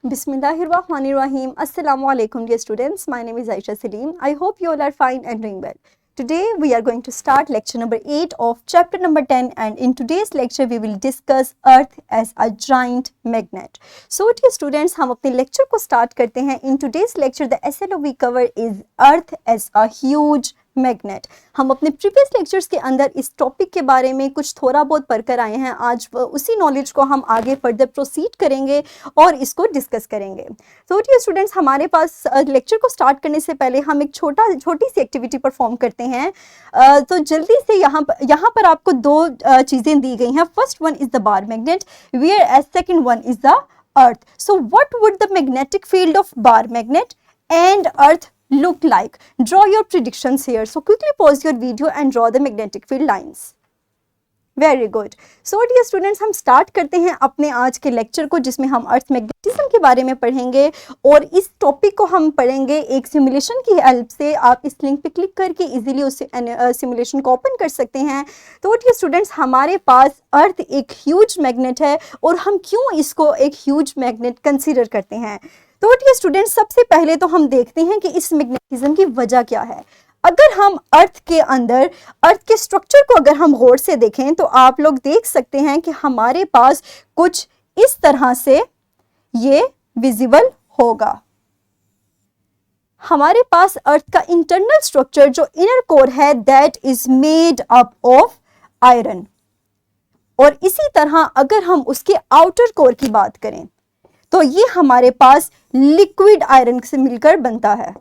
Bismillahirrahmanirrahim. Assalamu alaikum dear students. My name is Aisha Salim. I hope you all are fine and doing well. Today we are going to start lecture number 8 of chapter number 10, and in today's lecture we will discuss earth as a giant magnet. So dear students, हम अपने lecture को start करते हैं. In today's lecture the SLO we cover is earth as a huge magnet. हम अपने previous lectures के अंदर इस टॉपिक के बारे में कुछ थोड़ा बहुत पढ़कर आए हैं. आज उसी नॉलेज को हम आगे फर्दर प्रोसीड करेंगे और इसको डिस्कस करेंगे. तो डियर स्टूडेंट्स, हमारे पास लेक्चर को स्टार्ट करने से पहले हम एक छोटी सी एक्टिविटी परफॉर्म करते हैं. तो जल्दी से यहाँ पर आपको दो चीज़ें दी गई हैं. First one is the bar magnet, whereas second one is the earth. So what would the magnetic field of bar magnet and earth look like? Draw your predictions here. So quickly pause your video and draw the magnetic field lines. Very good. So dear students, हम start करते हैं अपने आज के lecture को, जिसमें हम अर्थ magnetism के बारे में पढ़ेंगे और इस टॉपिक को हम पढ़ेंगे एक सिमुलेशन की हेल्प से. आप इस लिंक पे क्लिक करके इजीली उस सिमुलेशन को ओपन कर सकते हैं. तो डियर स्टूडेंट्स, हमारे पास अर्थ एक ह्यूज मैग्नेट है और हम क्यों इसको एक ह्यूज मैग्नेट कंसिडर करते हैं? तो डियर स्टूडेंट्स, सबसे पहले तो हम देखते हैं कि इस मैग्नेटिज्म की वजह क्या है. अगर हम अर्थ के अंदर अर्थ के स्ट्रक्चर को अगर हम गौर से देखें तो आप लोग देख सकते हैं कि हमारे पास कुछ इस तरह से ये विजिबल होगा. हमारे पास अर्थ का इंटरनल स्ट्रक्चर जो इनर कोर है that is made up of iron, और इसी तरह अगर हम उसके आउटर कोर की बात करें तो ये हमारे पास लिक्विड आयरन से मिलकर बनता है.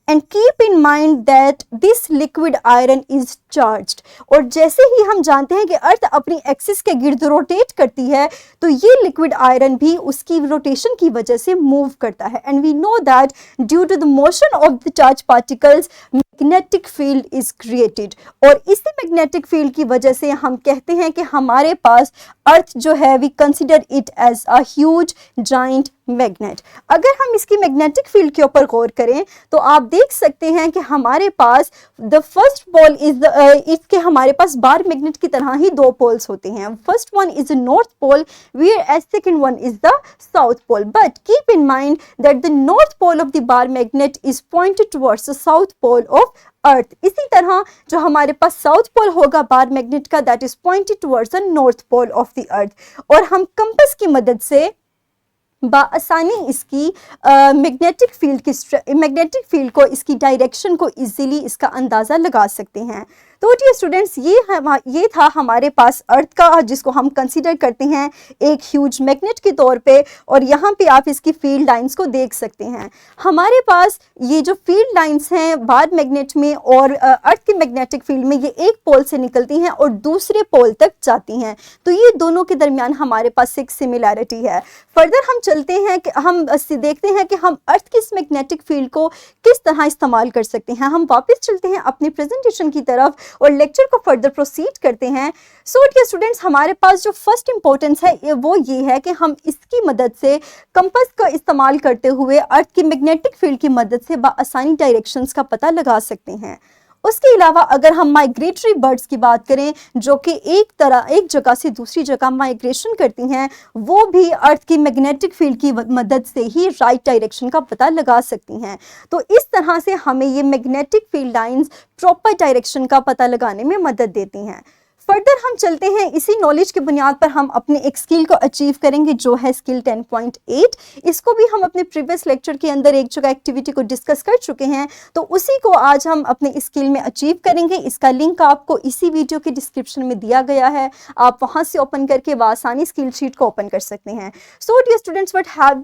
And keep in mind that this liquid iron is charged. और जैसे ही हम जानते हैं कि अर्थ अपनी एक्सिस के गिर्द रोटेट करती है तो ये लिक्विड आयरन भी उसकी रोटेशन की वजह से मूव करता है. And we know that due to the motion of the charged particles magnetic field is created. और इसी मैग्नेटिक फील्ड की वजह से हम कहते हैं कि हमारे पास अर्थ जो है we consider it as a huge giant magnet. अगर हम इसकी मैग्नेटिक फील्ड के ऊपर गौर करें तो आप देख सकते हैं कि हमारे पास द फर्स्ट पोल इज इसके हमारे पास बार मैग्नेट की तरह ही दो पोल्स होते हैं. First one is the north pole whereas second one is the south pole. But keep in mind that the north pole of the bar magnet is pointed towards the south pole of earth. इसी तरह जो हमारे पास south pole होगा bar magnet का that is pointed towards the north pole of the earth. और हम compass की मदद से बाआसानी इसकी मैग्नेटिक फील्ड को इसकी डायरेक्शन को इजीली इसका अंदाज़ा लगा सकते हैं. तो डियर स्टूडेंट्स, ये था हमारे पास अर्थ का, जिसको हम कंसीडर करते हैं एक ह्यूज मैग्नेट के तौर पे. और यहाँ पे आप इसकी फील्ड लाइंस को देख सकते हैं. हमारे पास ये जो फील्ड लाइंस हैं बार मैग्नेट में और अर्थ की मैग्नेटिक फील्ड में, ये एक पोल से निकलती हैं और दूसरे पोल तक जाती हैं. तो ये दोनों के दरमियान हमारे पास एक सिमिलैरिटी है. फर्दर हम चलते हैं कि हम देखते हैं कि हम अर्थ की इस मैग्नेटिक फील्ड को किस तरह इस्तेमाल कर सकते हैं. हम वापस चलते हैं अपनी प्रेजेंटेशन की तरफ और लेक्चर को फर्दर प्रोसीड करते हैं. सो डियर स्टूडेंट्स, हमारे पास जो फर्स्ट इंपॉर्टेंस है वो ये है कि हम इसकी मदद से कंपास का इस्तेमाल करते हुए अर्थ की मैग्नेटिक फील्ड की मदद से आसानी डायरेक्शंस का पता लगा सकते हैं. उसके अलावा अगर हम माइग्रेटरी बर्ड्स की बात करें जो कि एक जगह से दूसरी जगह माइग्रेशन करती हैं, वो भी अर्थ की मैग्नेटिक फील्ड की मदद से ही राइट डायरेक्शन का पता लगा सकती हैं. तो इस तरह से हमें ये magnetic field lines proper direction का पता लगाने में मदद देती हैं. फर्दर हम चलते हैं, इसी नॉलेज की बुनियाद पर हम अपने एक स्किल को अचीव करेंगे जो है स्किल 10.8. इसको भी हम अपने प्रीवियस लेक्चर के अंदर एक जगह एक्टिविटी को डिस्कस कर चुके हैं, तो उसी को आज हम अपने स्किल में अचीव करेंगे. इसका लिंक आपको इसी वीडियो के डिस्क्रिप्शन में दिया गया है, आप वहां से ओपन करके आसानी स्किल शीट को ओपन कर सकते हैं. So dear students,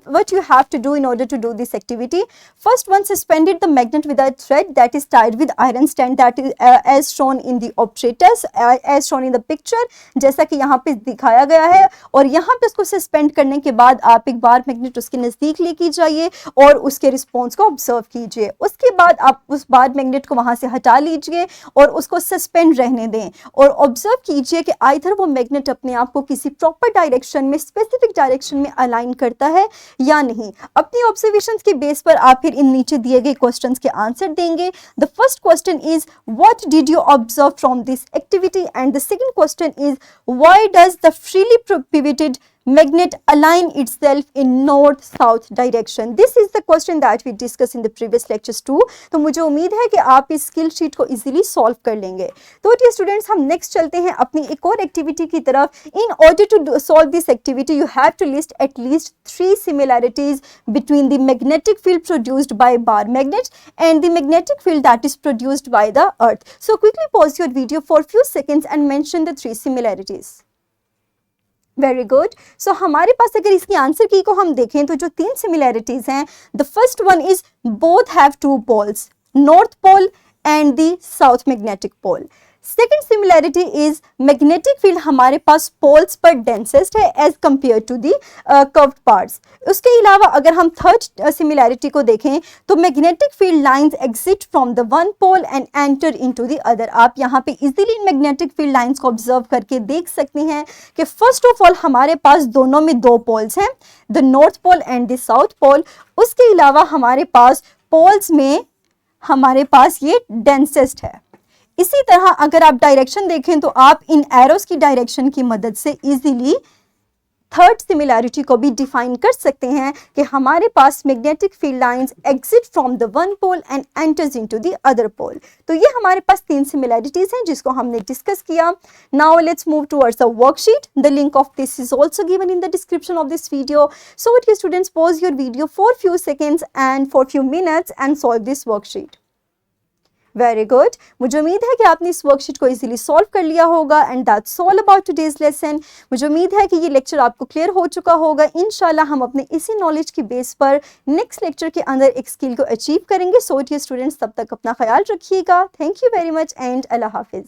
what you have to do in order to do this activity. First one, suspended the magnet with a thread that is tied with iron stand that is as shown in the apparatus, as shown in the picture. जैसा कि यहाँ पे दिखाया गया है. और यहाँ पे उसको सस्पेंड करने के बाद आप एक बार मैग्नेट उसके नज़दीक लेके जाइए और उसके रिस्पॉन्स को ऑब्जर्व कीजिए. उसके बाद आप उस बार मैग्नेट को वहाँ से हटा लीजिए और उसको सस्पेंड रहने दें और ऑब्जर्व कीजिए कि आइधर वो मैग्नेट अपने आप को किसी प्रॉपर डायरेक्शन में, स्पेसिफिक डायरेक्शन में अलाइन करता है या नहीं. अपनी ऑब्जर्वेशंस के बेस पर आप फिर इन नीचे दिए गए क्वेश्चंस के आंसर देंगे. The first question is what did you observe from this activity, and the second question is why does the freely pivoted magnet align itself in north south direction? This is the question that we discussed in the previous lectures too. तो मुझे उम्मीद है कि आप इस skill sheet को easily solve कर लेंगे। तो डियर स्टूडेंट्स, हम नेक्स्ट चलते हैं अपनी एक और एक्टिविटी की तरफ। In order to solve this activity you have to list at least 3 similarities between the magnetic field produced by bar magnets and the magnetic field that is produced by the earth. So quickly pause your video for few seconds and mention the 3 similarities. Very good. So हमारे पास अगर इसकी answer की को हम देखें तो जो 3 सिमिलैरिटीज हैं, the first one is both have 2 poles, north pole and the south magnetic pole. Second similarity is magnetic field हमारे पास पोल्स पर डेंसेस्ट है as compare to the curved parts. उसके अलावा अगर हम थर्ड सिमिलैरिटी को देखें तो magnetic field lines exit from the one pole and enter into the other. आप यहाँ पे इजीली मैग्नेटिक फील्ड लाइंस को ऑब्जर्व करके देख सकते हैं कि फर्स्ट ऑफ ऑल हमारे पास दोनों में 2 पोल्स हैं, the north pole and the south pole. उसके अलावा हमारे पास पोल्स में हमारे पास ये डेंसेस्ट है। इसी तरह अगर आप डायरेक्शन देखें तो आप इन एरोस की डायरेक्शन की मदद से इजीली थर्ड सिमिलैरिटी को भी डिफाइन कर सकते हैं कि हमारे पास magnetic field lines exit from the one pole and enters into the other pole. तो ये हमारे पास 3 सिमिलैरिटीज हैं जिसको हमने डिस्कस किया। Now let's move towards the worksheet. The link of this is also given in the description of this video. So dear students, pause your video for few seconds and for few minutes and solve this worksheet. Very good. मुझे उम्मीद है कि आपने इस worksheet को easily solve कर लिया होगा and that's all about today's lesson. मुझे उम्मीद है कि ये लेक्चर आपको क्लियर हो चुका होगा। इंशाल्लाह हम अपने इसी नॉलेज की बेस पर नेक्स्ट लेक्चर के अंदर एक स्किल को अचीव करेंगे। सो डियर स्टूडेंट्स, तब तक अपना ख्याल रखिएगा। Thank you very much and अल्लाह हाफिज़।